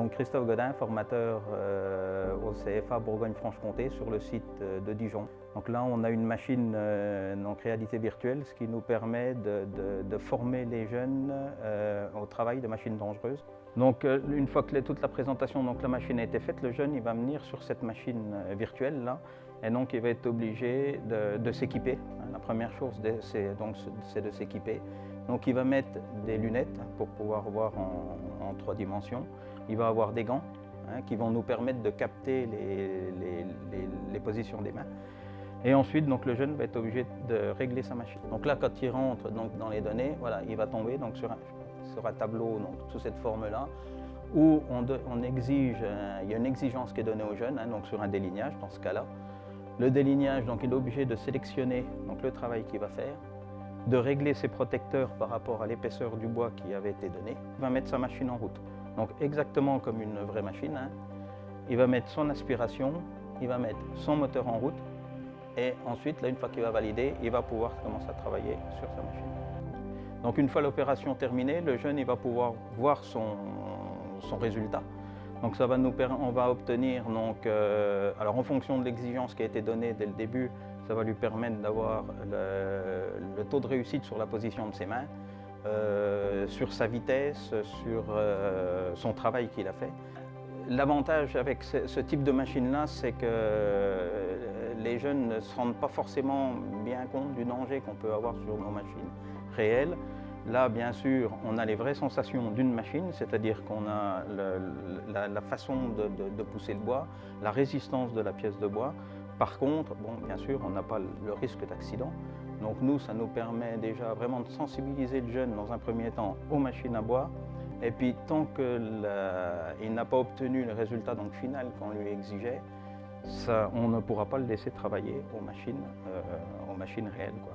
Donc Christophe Godin, formateur au CFA Bourgogne-Franche-Comté sur le site de Dijon. Donc là on a une machine donc réalité virtuelle, ce qui nous permet de former les jeunes au travail de machines dangereuses. Donc une fois que toute la présentation, donc la machine a été faite, le jeune il va venir sur cette machine virtuelle là et donc il va être obligé de s'équiper. La première chose c'est de s'équiper. Donc il va mettre des lunettes pour pouvoir voir en 3 dimensions. Il va avoir des gants qui vont nous permettre de capter les positions des mains. Et ensuite, donc, le jeune va être obligé de régler sa machine. Donc là, quand il rentre donc, dans les données, voilà, il va tomber donc, sur un tableau donc, sous cette forme-là, où on exige, il y a une exigence qui est donnée au jeune, donc sur un délignage dans ce cas-là. Le délignage, donc, il est obligé de sélectionner donc, le travail qu'il va faire, de régler ses protecteurs par rapport à l'épaisseur du bois qui avait été donné. Il va mettre sa machine en route. Donc exactement comme une vraie machine, il va mettre son aspiration, il va mettre son moteur en route et ensuite, là, une fois qu'il va valider, il va pouvoir commencer à travailler sur sa machine. Donc une fois l'opération terminée, le jeune il va pouvoir voir son résultat. Donc ça va on va obtenir, donc, alors en fonction de l'exigence qui a été donnée dès le début, ça va lui permettre d'avoir le taux de réussite sur la position de ses mains, sur sa vitesse, sur son travail qu'il a fait. L'avantage avec ce type de machine-là, c'est que les jeunes ne se rendent pas forcément bien compte du danger qu'on peut avoir sur nos machines réelles. Là, bien sûr, on a les vraies sensations d'une machine, c'est-à-dire qu'on a la façon de pousser le bois, la résistance de la pièce de bois. Par contre, bon, bien sûr, on n'a pas le risque d'accident. Donc nous, ça nous permet déjà vraiment de sensibiliser le jeune dans un premier temps aux machines à bois. Et puis tant qu'il n'a pas obtenu le résultat donc, final qu'on lui exigeait, on ne pourra pas le laisser travailler aux machines réelles, quoi.